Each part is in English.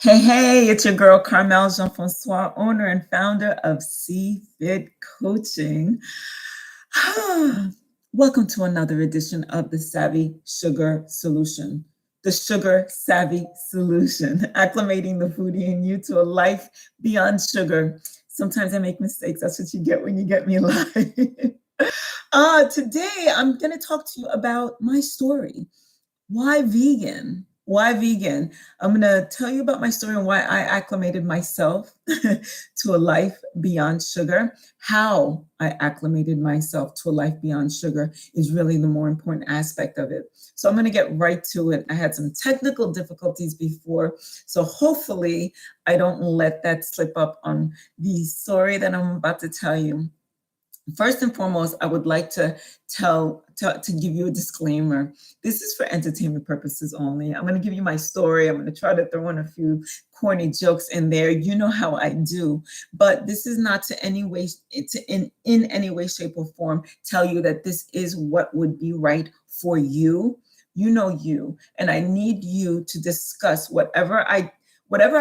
Hey, it's your girl Carmel Jean-Francois, owner and founder of C-Fit Coaching. Welcome to another edition of the Savvy Sugar Solution. The Sugar Savvy Solution, acclimating the foodie in you to a life beyond sugar. Sometimes I make mistakes. That's what you get when you get me live. Today, I'm going to talk to you about my story. Why vegan? Why vegan? I'm going to tell you about my story and why I acclimated myself to a life beyond sugar. How I acclimated myself to a life beyond sugar is really the more important aspect of it. So I'm going to get right to it. I had some technical difficulties before, so hopefully I don't let that slip up on the story that I'm about to tell you. First and foremost, I would like to give you a disclaimer. This is for entertainment purposes only. I'm going to give you my story. I'm going to try to throw in a few corny jokes in there. You know how I do, but this is not to any way in any way, shape, or form tell you that this is what would be right for you. You know you, and I need you to discuss whatever I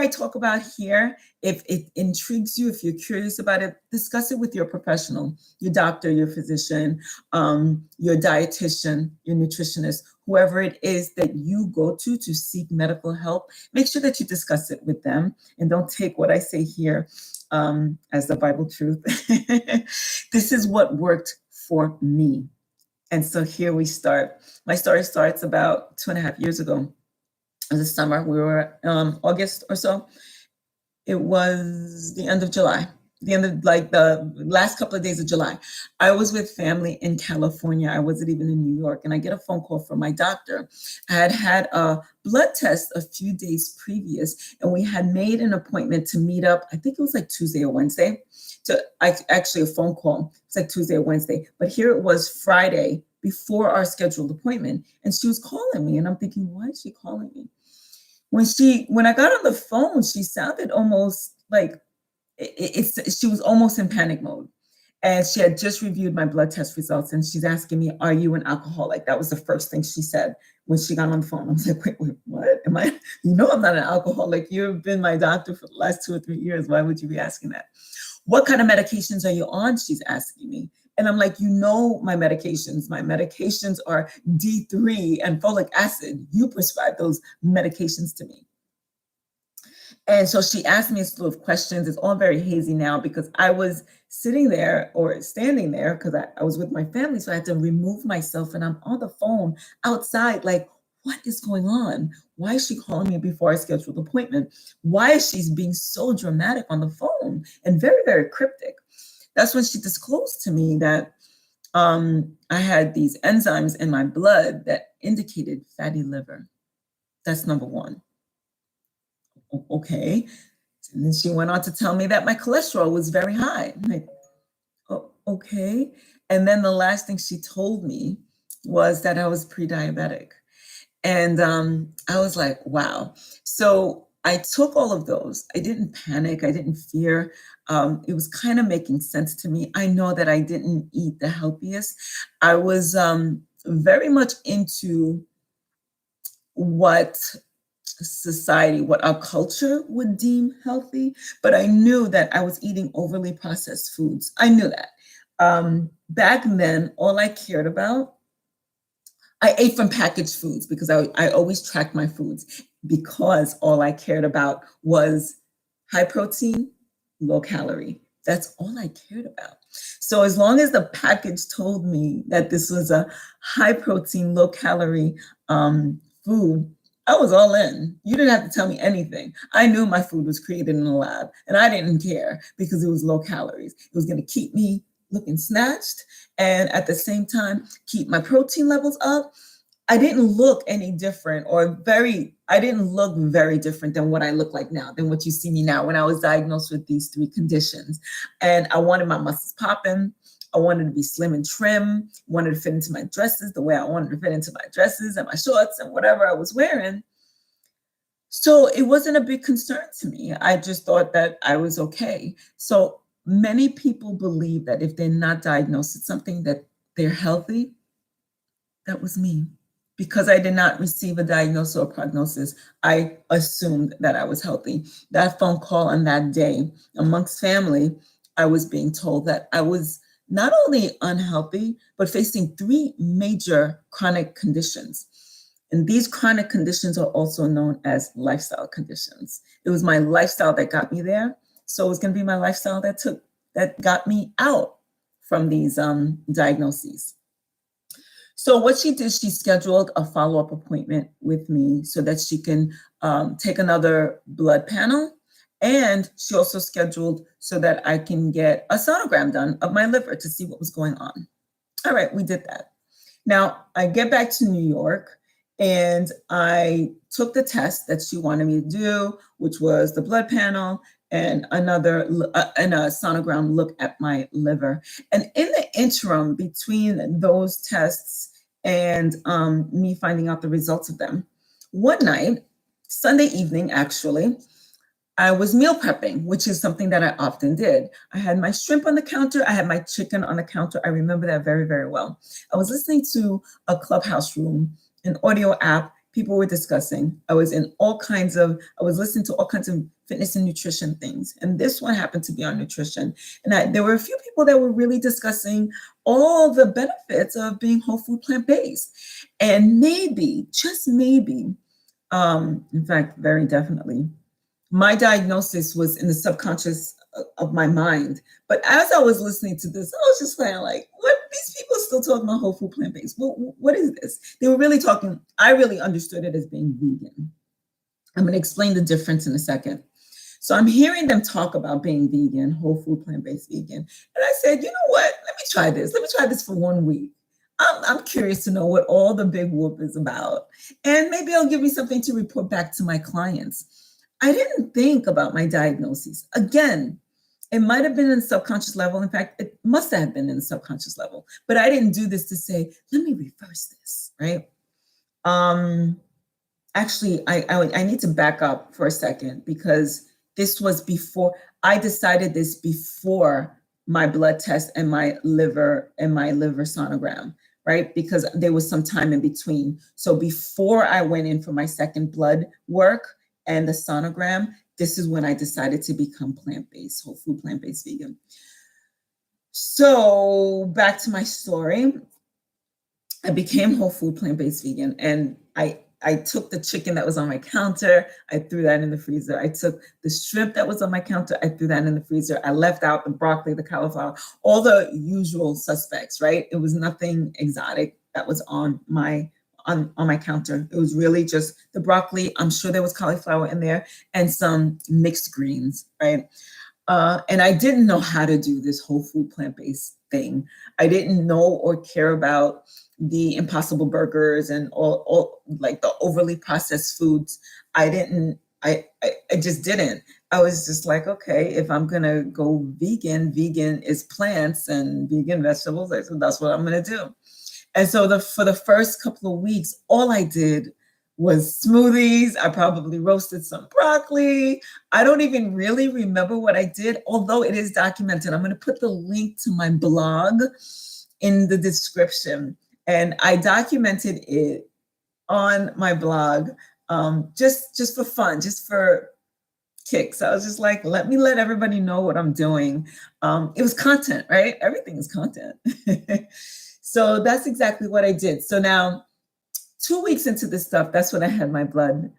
talk about here. If it intrigues you, if you're curious about it, discuss it with your professional, your doctor, your physician, your dietitian, your nutritionist, whoever it is that you go to seek medical help. Make sure that you discuss it with them and don't take what I say here as the Bible truth. This is what worked for me. And so here we start. My story starts about 2.5 years ago. It was the summer. We were August or so. It was the end of July, the end of like the last couple of days of July. I was with family in California. I wasn't even in New York. And I get a phone call from my doctor. I had had a blood test a few days previous, and we had made an appointment to meet up. I think it was like Tuesday or Wednesday. Actually a phone call. It's like Tuesday or Wednesday. But here it was Friday before our scheduled appointment. And she was calling me. And I'm thinking, why is she calling me? When I got on the phone, she sounded almost like she was almost in panic mode. And she had just reviewed my blood test results, and she's asking me, "Are you an alcoholic?" That was the first thing she said when she got on the phone. I was like, wait, what? Am I? You know, I'm not an alcoholic. You've been my doctor for the last 2 or 3 years. Why would you be asking that? What kind of medications are you on? She's asking me. And I'm like, you know, my medications. My medications are D3 and folic acid. You prescribe those medications to me. And so she asked me a slew of questions. It's all very hazy now because I was sitting there or standing there because I was with my family. So I had to remove myself, and I'm on the phone outside like, what is going on? Why is she calling me before I scheduled an appointment? Why is she being so dramatic on the phone and very, very cryptic? That's when she disclosed to me that I had these enzymes in my blood that indicated fatty liver. That's number one. Okay. And then she went on to tell me that my cholesterol was very high. I'm like, oh, okay. And then the last thing she told me was that I was pre-diabetic. And I was like, wow. So I took all of those. I didn't panic. I didn't fear. It was kind of making sense to me. I know that I didn't eat the healthiest. I was very much into what society, what our culture would deem healthy, but I knew that I was eating overly processed foods. I knew that. Back then, all I cared about, I ate from packaged foods because I always tracked my foods because all I cared about was high protein, low calorie. That's all I cared about. So as long as the package told me that this was a high protein, low calorie food, I was all in. You didn't have to tell me anything. I knew my food was created in the lab, and I didn't care because it was low calories. It was going to keep me looking snatched and at the same time keep my protein levels up. I didn't look any different I didn't look very different than what I look like now, than what you see me now when I was diagnosed with these 3 conditions. And I wanted my muscles popping. I wanted to be slim and trim, wanted to fit into my dresses the way I wanted to fit into my dresses and my shorts and whatever I was wearing. So it wasn't a big concern to me. I just thought that I was okay. So many people believe that if they're not diagnosed with something that they're healthy. That was me. Because I did not receive a diagnosis or prognosis, I assumed that I was healthy. That phone call on that day amongst family, I was being told that I was not only unhealthy, but facing three major chronic conditions. And these chronic conditions are also known as lifestyle conditions. It was my lifestyle that got me there. So it was going to be my lifestyle that got me out from these diagnoses. So what she did, she scheduled a follow-up appointment with me so that she can take another blood panel. And she also scheduled so that I can get a sonogram done of my liver to see what was going on. All right, we did that. Now I get back to New York and I took the test that she wanted me to do, which was the blood panel and and a sonogram look at my liver. And in the interim between those tests and me finding out the results of them, one night, Sunday evening actually, I was meal prepping, which is something that I often did. I had my shrimp on the counter. I had my chicken on the counter. I remember that very, very well. I was listening to a Clubhouse room, an audio app. People were discussing. I was listening to all kinds of fitness and nutrition things. And this one happened to be on nutrition. And there were a few people that were really discussing all the benefits of being whole food plant-based. And maybe, just maybe, in fact, very definitely, my diagnosis was in the subconscious of my mind. But as I was listening to this, I was just kind of like, what? These people still talking about whole food plant-based. What is this? They were really talking, I really understood it as being vegan. I'm going to explain the difference in a second. So I'm hearing them talk about being vegan, whole food plant-based vegan. And I said, you know what? Let me try this. Let me try this for 1 week. I'm curious to know what all the big whoop is about. And maybe it'll give me something to report back to my clients. I didn't think about my diagnoses. Again, it might have been in the subconscious level. In fact, it must have been in the subconscious level. But I didn't do this to say, let me reverse this, right? Actually, I need to back up for a second because this was before, I decided this before my blood test and my liver sonogram, right? Because there was some time in between. So before I went in for my second blood work and the sonogram, this is when I decided to become plant-based, whole food plant-based vegan. So back to my story, I became whole food plant-based vegan, and I took the chicken that was on my counter, I threw that in the freezer. I took the shrimp that was on my counter, I threw that in the freezer. I left out the broccoli, the cauliflower, all the usual suspects, right? It was nothing exotic that was on my counter. It was really just the broccoli. I'm sure there was cauliflower in there and some mixed greens, right? And I didn't know how to do this whole food plant-based thing. I didn't know or care about the impossible burgers and all like the overly processed foods. I just didn't. I was just like, okay, if I'm gonna go vegan is plants and vegan vegetables. So that's what I'm gonna do. And so for the first couple of weeks, all I did was smoothies. I probably roasted some broccoli. I don't even really remember what I did, although it is documented. I'm going to put the link to my blog in the description. And I documented it on my blog just for fun, just for kicks. I was just like, let everybody know what I'm doing. It was content, right? Everything is content. So that's exactly what I did. So now 2 weeks into this stuff, that's when I had my blood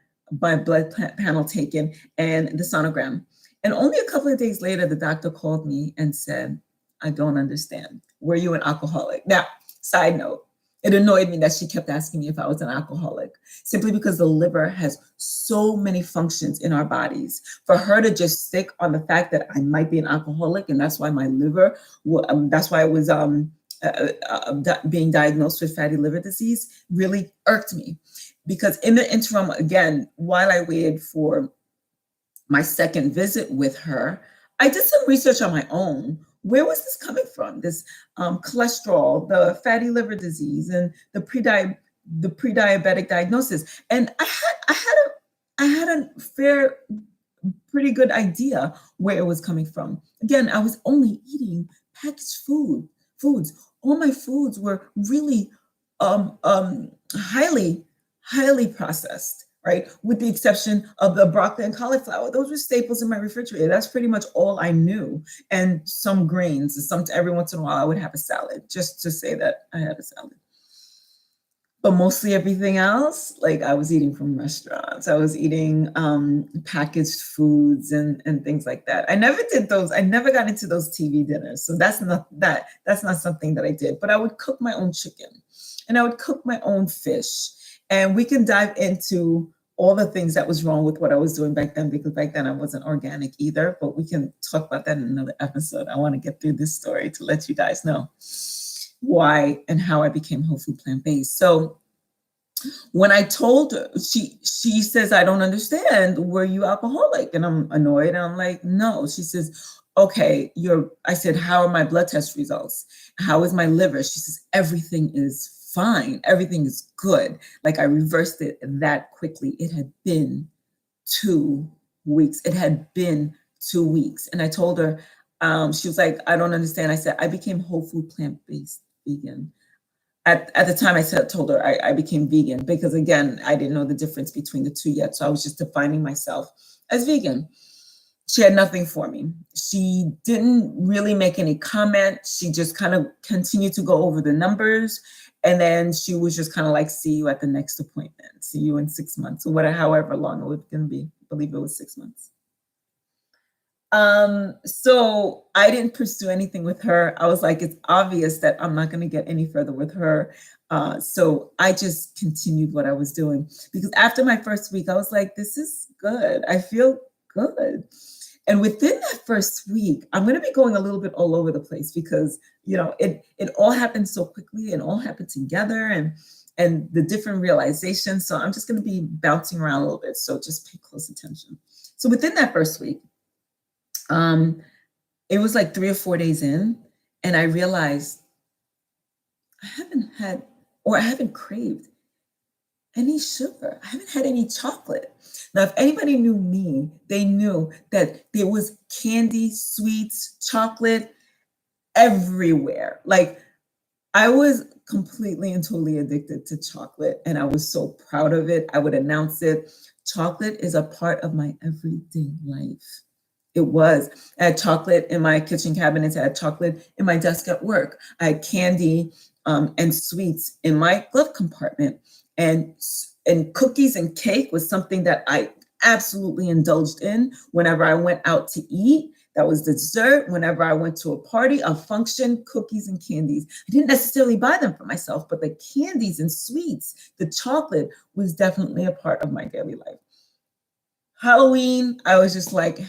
panel taken and the sonogram. And only a couple of days later, the doctor called me and said, I don't understand. Were you an alcoholic? Now, side note, it annoyed me that she kept asking me if I was an alcoholic, simply because the liver has so many functions in our bodies. For her to just stick on the fact that I might be an alcoholic, and that's why my liver, that's why I was being diagnosed with fatty liver disease, really irked me. Because in the interim, again, while I waited for my second visit with her, I did some research on my own. Where was this coming from? This cholesterol, the fatty liver disease, and the pre-diabetic diagnosis. And I had a pretty good idea where it was coming from. Again, I was only eating packaged foods. All my foods were really highly, highly processed, right? With the exception of the broccoli and cauliflower. Those were staples in my refrigerator. That's pretty much all I knew. And some grains. Every once in a while I would have a salad, just to say that I had a salad. But mostly everything else, like I was eating from restaurants. I was eating packaged foods and things like that. I never did those. I never got into those TV dinners. So that's not something that I did. But I would cook my own chicken and I would cook my own fish. And we can dive into all the things that was wrong with what I was doing back then, because back then I wasn't organic either. But we can talk about that in another episode. I want to get through this story to let you guys know why and how I became whole food plant-based. So when I told her, she says, I don't understand. Were you alcoholic? And I'm annoyed. And I'm like, no. She says, okay, I said, how are my blood test results? How is my liver? She says, everything is fine. Everything is good. Like I reversed it that quickly. It had been 2 weeks. It had been 2 weeks. And I told her, she was like, I don't understand. I said, I became whole food plant-based vegan. At the time told her I became vegan because, again, I didn't know the difference between the two yet. So I was just defining myself as vegan. She had nothing for me. She didn't really make any comment. She just kind of continued to go over the numbers. And then she was just kind of like, see you at the next appointment. See you in 6 months or whatever, however long it was going to be. I believe it was 6 months. So I didn't pursue anything with her. I was like, it's obvious that I'm not going to get any further with her. So I just continued what I was doing, because after my first week, I was like, this is good. I feel good. And within that first week, I'm going to be going a little bit all over the place because, it all happened so quickly and all happened together and the different realizations. So I'm just going to be bouncing around a little bit. So just pay close attention. So within that first week, it was like 3 or 4 days in, and I realized I haven't craved any sugar. I haven't had any chocolate. Now, if anybody knew me, they knew that there was candy, sweets, chocolate everywhere. Like I was completely and totally addicted to chocolate, and I was so proud of it. I would announce it. Chocolate is a part of my everyday life. It was. I had chocolate in my kitchen cabinets. I had chocolate in my desk at work. I had candy and sweets in my glove compartment. And cookies and cake was something that I absolutely indulged in whenever I went out to eat. That was dessert. Whenever I went to a party, a function, cookies and candies. I didn't necessarily buy them for myself, but the candies and sweets, the chocolate was definitely a part of my daily life. Halloween, I was just like,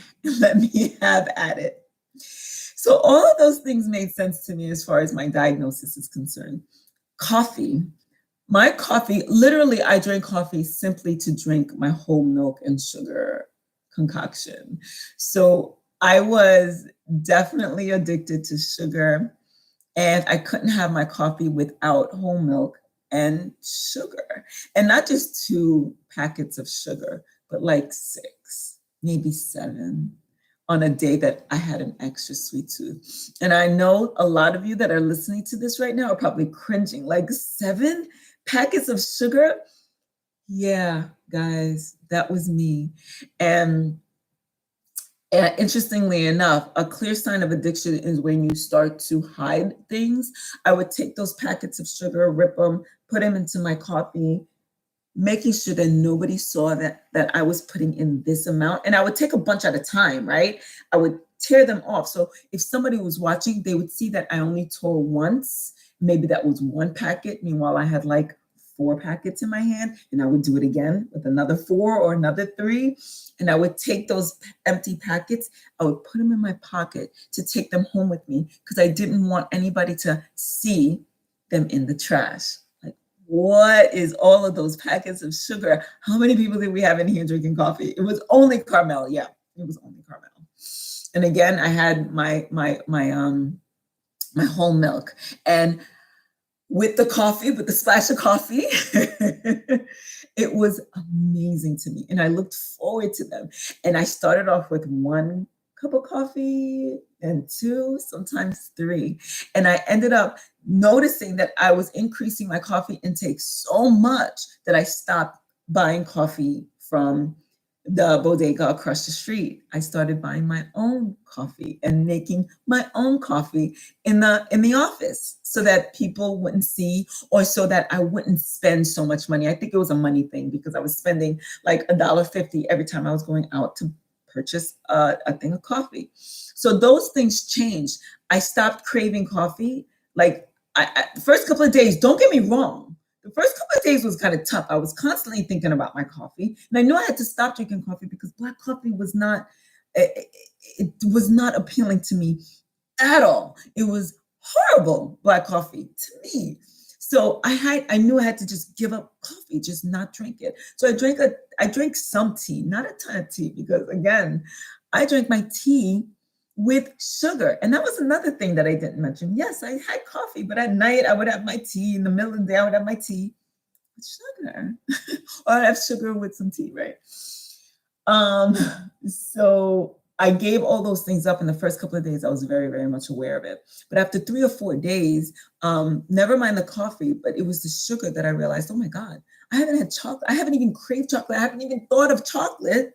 let me have at it. So all of those things made sense to me as far as my diagnosis is concerned. Coffee. My coffee, literally, I drank coffee simply to drink my whole milk and sugar concoction. So I was definitely addicted to sugar, and I couldn't have my coffee without whole milk and sugar. And not just 2 packets of sugar, but like 6, maybe 7 on a day that I had an extra sweet tooth. And I know a lot of you that are listening to this right now are probably cringing, like 7 packets of sugar? Yeah, guys, that was me. And interestingly enough, a clear sign of addiction is when you start to hide things. I would take those packets of sugar, rip them, put them into my coffee, making sure that nobody saw that I was putting in this amount. And I would take a bunch at a time, right? I would tear them off. So if somebody was watching, they would see that I only tore once. Maybe that was 1 packet. Meanwhile, I had like 4 packets in my hand, and I would do it again with another 4 or another 3. And I would take those empty packets, I would put them in my pocket to take them home with me because I didn't want anybody to see them in the trash. What is all of those packets of sugar? How many people did we have in here drinking coffee? It was only Carmel. Yeah, it was only Carmel. And again, I had my whole milk. And with the coffee, with the splash of coffee, it was amazing to me. And I looked forward to them. And I started off with 1 cup of coffee and 2, sometimes 3. And I ended up noticing that I was increasing my coffee intake so much that I stopped buying coffee from the bodega across the street. I started buying my own coffee and making my own coffee in the office so that people wouldn't see, or so that I wouldn't spend so much money. I think it was a money thing because I was spending like $1.50 every time I was going out to purchase a thing of coffee. So those things changed. I stopped craving coffee. Like the first couple of days, don't get me wrong. The first couple of days was kind of tough. I was constantly thinking about my coffee, and I knew I had to stop drinking coffee because black coffee was not, it was not appealing to me at all. It was horrible black coffee to me. So I knew I had to just give up coffee, just not drink it. So I drank some tea, not a ton of tea, because again, I drank my tea with sugar. And that was another thing that I didn't mention. Yes, I had coffee, but at night I would have my tea. In the middle of the day, I would have my tea with sugar. Or I'd have sugar with some tea, right? So I gave all those things up in the first couple of days. I was very, very much aware of it. But after 3 or 4 days, never mind the coffee, but it was the sugar that I realized, oh my God, I haven't had chocolate. I haven't even craved chocolate. I haven't even thought of chocolate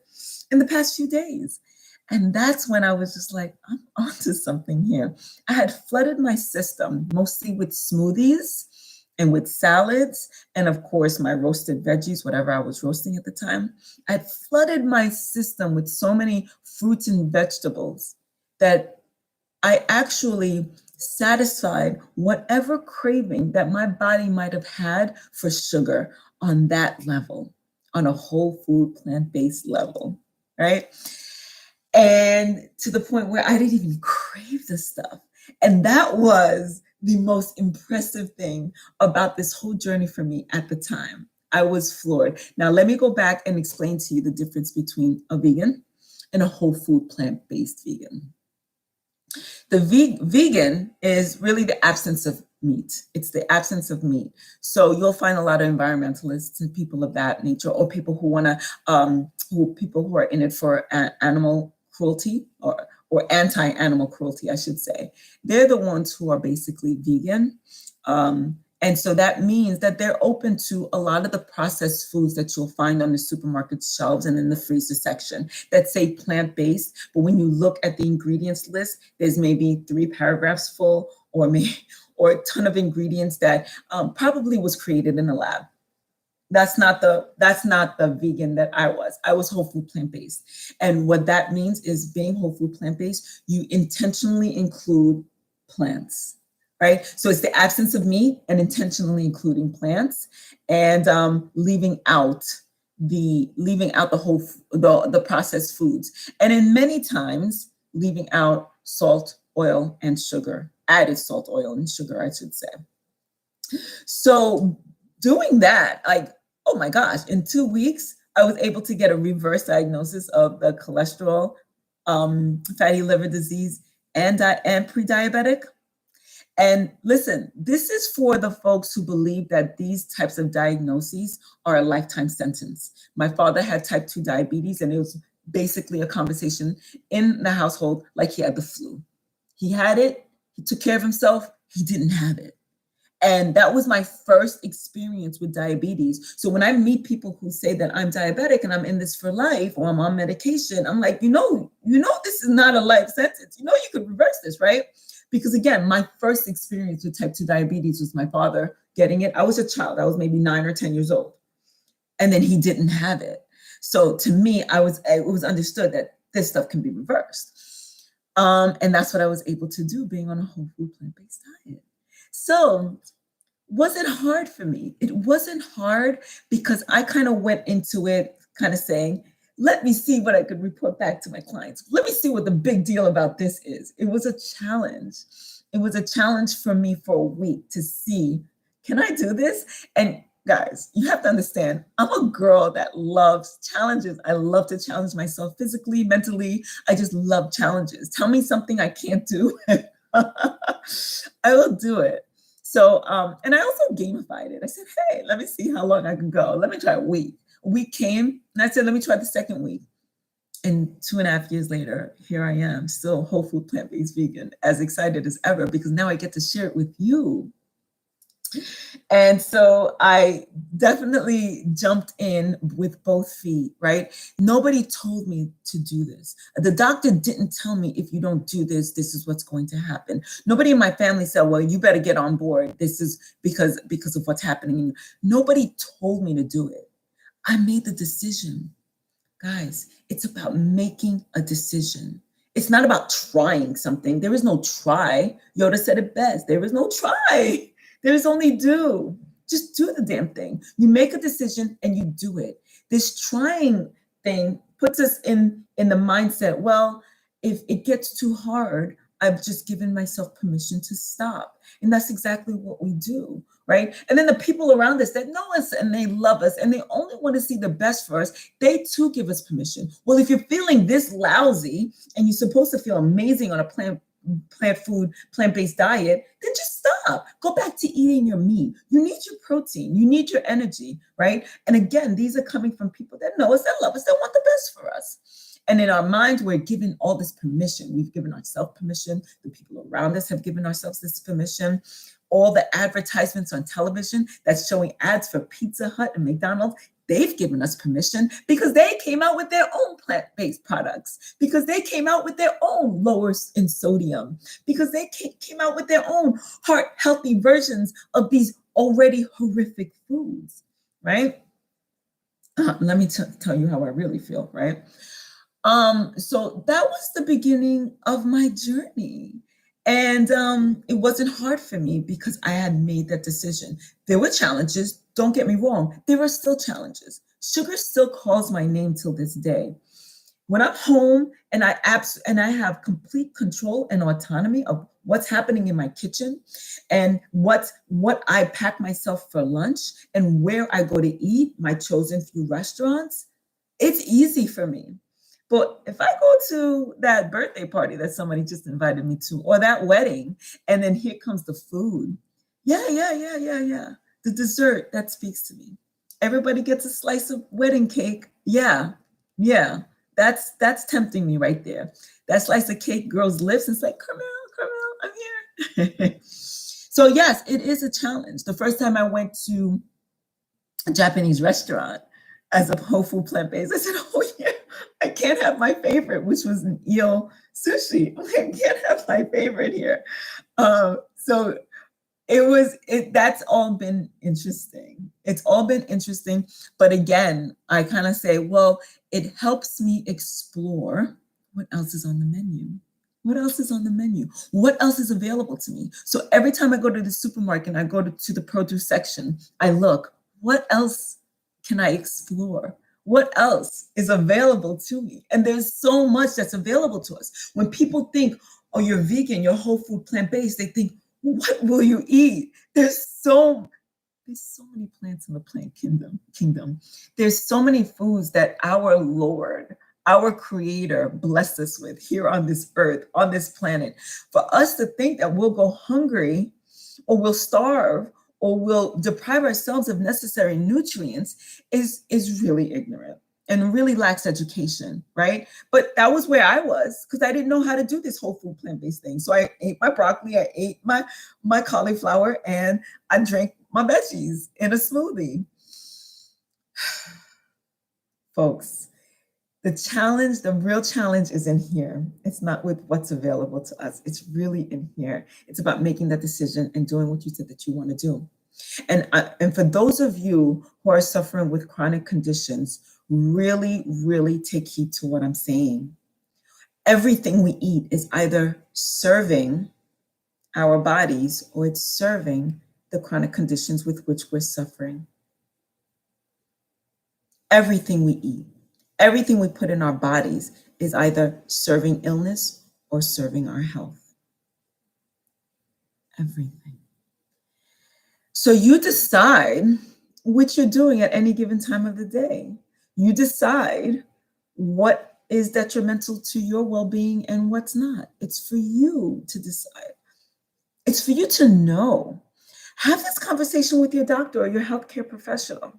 in the past few days. And that's when I was just like, I'm onto something here. I had flooded my system mostly with smoothies and with salads, and of course, my roasted veggies, whatever I was roasting at the time. I had flooded my system with so many fruits and vegetables that I actually satisfied whatever craving that my body might have had for sugar on that level, on a whole food, plant-based level, right? And to the point where I didn't even crave the stuff. And that was the most impressive thing about this whole journey for me at the time. I was floored. Now, let me go back and explain to you the difference between a vegan and a whole food plant-based vegan. The vegan is really the absence of meat. It's the absence of meat. So you'll find a lot of environmentalists and people of that nature, or people who want to, people who are in it for animal cruelty, or anti-animal cruelty, I should say. They're the ones who are basically vegan. And so that means that they're open to a lot of the processed foods that you'll find on the supermarket shelves and in the freezer section that say plant-based. But when you look at the ingredients list, there's maybe 3 paragraphs full, or a ton of ingredients that probably was created in a lab. That's not the vegan that I was. I was whole food plant-based. And what that means is, being whole food plant-based, you intentionally include plants, right? So it's the absence of meat and intentionally including plants, and leaving out the the processed foods. And in many times leaving out salt, oil, and sugar, added salt, oil, and sugar, I should say. So doing that, like, oh my gosh, in 2 weeks, I was able to get a reverse diagnosis of the cholesterol, fatty liver disease, and pre-diabetic. And listen, this is for the folks who believe that these types of diagnoses are a lifetime sentence. My father had type 2 diabetes, and it was basically a conversation in the household like he had the flu. He had it, he took care of himself, he didn't have it. And that was my first experience with diabetes. So when I meet people who say that I'm diabetic and I'm in this for life, or I'm on medication, I'm like, this is not a life sentence. You could reverse this, right? Because again, my first experience with type 2 diabetes was my father getting it. I was a child. I was maybe 9 or 10 years old. And then he didn't have it. So to me, it was understood that this stuff can be reversed. And that's what I was able to do, being on a whole food plant-based diet. So was it hard for me? It wasn't hard, because I kind of went into it kind of saying, let me see what I could report back to my clients. Let me see what the big deal about this is. It was a challenge. It was a challenge for me for a week to see, can I do this? And guys, you have to understand, I'm a girl that loves challenges. I love to challenge myself physically, mentally. I just love challenges. Tell me something I can't do. I will do it. So, and I also gamified it. I said, hey, let me see how long I can go. Let me try a week. A week came, and I said, let me try the second week. And 2.5 years later, here I am, still whole food plant-based vegan, as excited as ever, because now I get to share it with you. And so I definitely jumped in with both feet, right? Nobody told me to do this. The doctor didn't tell me, if you don't do this, this is what's going to happen. Nobody in my family said, well, you better get on board. This is because of what's happening. Nobody told me to do it. I made the decision. Guys, it's about making a decision. It's not about trying something. There is no try. Yoda said it best. There is no try. There is only do. Just do the damn thing. You make a decision and you do it. This trying thing puts us in the mindset, well, if it gets too hard, I've just given myself permission to stop. And that's exactly what we do, right? And then the people around us that know us and they love us and they only want to see the best for us, they too give us permission. Well, if you're feeling this lousy and you're supposed to feel amazing on a plant-based diet, then just stop. Go back to eating your meat. You need your protein. You need your energy, right? And again, these are coming from people that know us, that love us, that want the best for us. And in our minds, we're given all this permission. We've given ourselves permission. The people around us have given ourselves this permission. All the advertisements on television that's showing ads for Pizza Hut and McDonald's, they've given us permission because they came out with their own plant-based products, because they came out with their own lower in sodium, because they came out with their own heart-healthy versions of these already horrific foods, right? Let me tell you how I really feel, right? So that was the beginning of my journey. And it wasn't hard for me because I had made that decision. There were challenges, don't get me wrong. There are still challenges. Sugar still calls my name till this day. When I'm home and I have complete control and autonomy of what's happening in my kitchen and what I pack myself for lunch and where I go to eat, my chosen few restaurants, it's easy for me. But if I go to that birthday party that somebody just invited me to, or that wedding, and then here comes the food, yeah. The dessert, that speaks to me. Everybody gets a slice of wedding cake. Yeah. That's tempting me right there. That slice of cake, girls' lips, it's like, Carmel, I'm here. So yes, it is a challenge. The first time I went to a Japanese restaurant as a whole food plant-based, I said, oh yeah, I can't have my favorite, which was an eel sushi. I can't have my favorite here. So that's all been interesting. It's all been interesting. But again, I kind of say, well, it helps me explore what else is on the menu. What else is on the menu? What else is available to me? So every time I go to the supermarket and I go to the produce section, I look, what else can I explore? What else is available to me? And there's so much that's available to us. When people think, oh, you're vegan, you're whole food plant-based, they think, what will you eat? There's so many plants in the plant kingdom. There's so many foods that our Lord, our Creator blessed us with here on this earth, on this planet. For us to think that we'll go hungry or we'll starve or we'll deprive ourselves of necessary nutrients is really ignorant and really lacks education, right? But that was where I was because I didn't know how to do this whole food plant-based thing. So I ate my broccoli, I ate my cauliflower, and I drank my veggies in a smoothie. Folks, the real challenge is in here. It's not with what's available to us. It's really in here. It's about making that decision and doing what you said that you want to do. And for those of you who are suffering with chronic conditions, really, really take heed to what I'm saying. Everything we eat is either serving our bodies or it's serving the chronic conditions with which we're suffering. Everything we eat, everything we put in our bodies is either serving illness or serving our health. Everything. So you decide what you're doing at any given time of the day. You decide what is detrimental to your well-being and what's not. It's for you to decide. It's for you to know. Have this conversation with your doctor or your healthcare professional.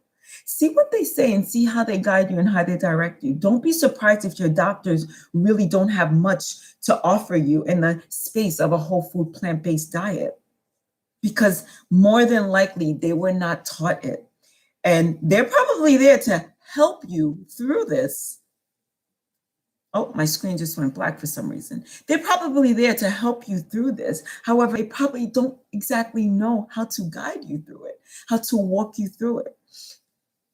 See what they say and see how they guide you and how they direct you. Don't be surprised if your doctors really don't have much to offer you in the space of a whole food plant-based diet. because more than likely they were not taught it. And they're probably there to help you through this. Oh, my screen just went black for some reason. They're probably there to help you through this. However, they probably don't exactly know how to guide you through it, how to walk you through it.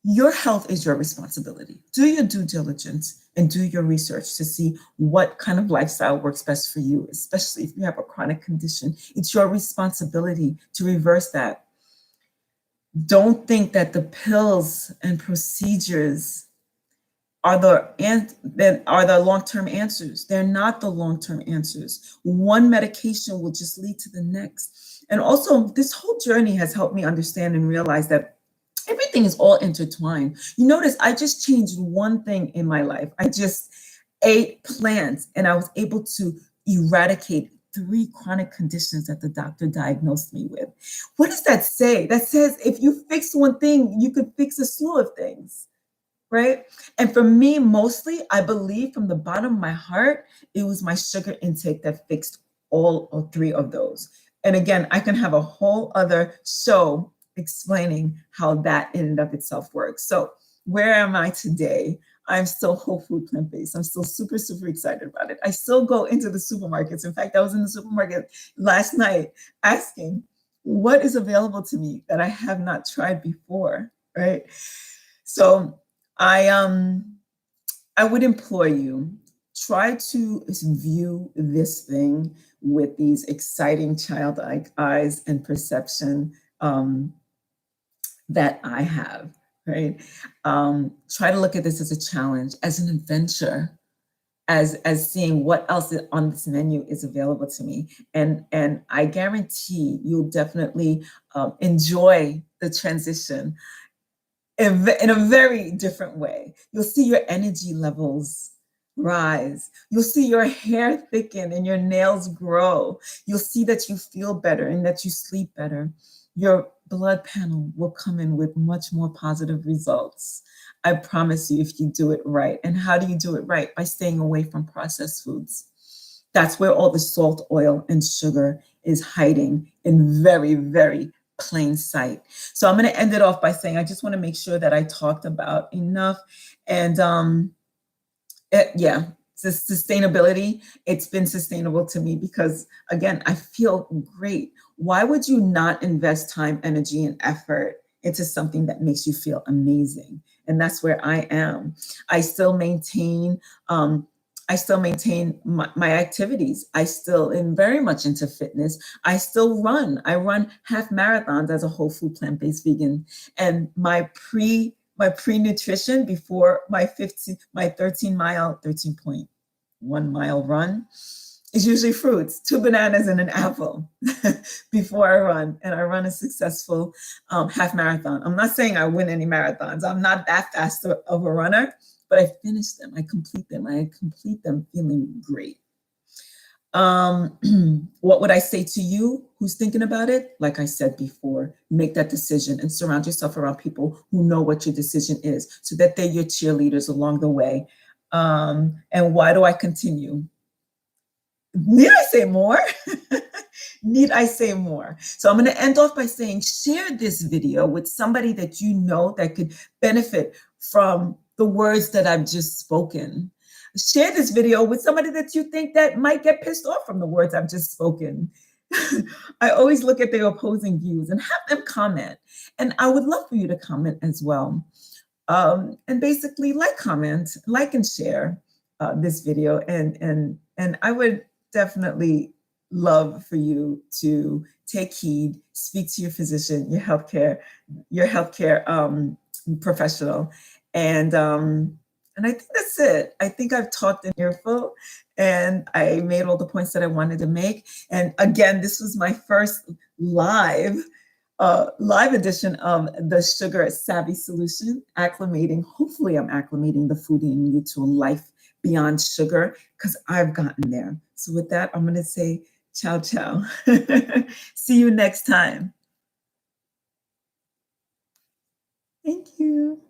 Your health is your responsibility. Do your due diligence and do your research to see what kind of lifestyle works best for you, especially if you have a chronic condition. It's your responsibility to reverse that. Don't think that the pills and procedures are the long-term answers. They're not the long-term answers. One medication will just lead to the next. And also, this whole journey has helped me understand and realize that everything is all intertwined. You notice I just changed one thing in my life. I just ate plants and I was able to eradicate 3 chronic conditions that the doctor diagnosed me with. What does that say? That says if you fix one thing, you could fix a slew of things, right? And for me, mostly, I believe from the bottom of my heart, it was my sugar intake that fixed all 3 of those. And again, I can have a whole other show explaining how that in and of itself works. So where am I today? I'm still whole food plant-based. I'm still super, super excited about it. I still go into the supermarkets. In fact, I was in the supermarket last night asking what is available to me that I have not tried before, right? So I would implore you, try to view this thing with these exciting childlike eyes and perception that I have, right? Try to look at this as a challenge, as an adventure, as seeing what else on this menu is available to me. And I guarantee you'll definitely enjoy the transition in a very different way. You'll see your energy levels rise. You'll see your hair thicken and your nails grow. You'll see that you feel better and that you sleep better. Your blood panel will come in with much more positive results. I promise you, if you do it right. And how do you do it right? By staying away from processed foods. That's where all the salt, oil, and sugar is hiding in very, very plain sight. So I'm going to end it off by saying I just want to make sure that I talked about enough. And sustainability, it's been sustainable to me because, again, I feel great. Why would you not invest time, energy, and effort into something that makes you feel amazing? And that's where I am. I still maintain my activities. I still am very much into fitness. I still run. I run half marathons as a whole food plant-based vegan. And my pre-nutrition before my 13.1 mile run is usually fruits, 2 bananas and an apple before I run. And I run a successful half marathon. I'm not saying I win any marathons. I'm not that fast of a runner, but I finish them. I complete them. I complete them feeling great. What would I say to you who's thinking about it? Like I said before, make that decision and surround yourself around people who know what your decision is so that they're your cheerleaders along the way. And why do I continue? Need I say more? Need I say more? So I'm going to end off by saying, share this video with somebody that you know that could benefit from the words that I've just spoken. Share this video with somebody that you think that might get pissed off from the words I've just spoken. I always look at their opposing views and have them comment. And I would love for you to comment as well. And basically comment, like and share this video. And I would definitely love for you to take heed, speak to your physician, your healthcare professional. And I think that's it. I think I've talked an earful and I made all the points that I wanted to make. And again, this was my first live edition of the Sugar Savvy Solution, hopefully I'm acclimating the foodie in you to a life beyond sugar, because I've gotten there. So with that, I'm going to say ciao, ciao. See you next time. Thank you.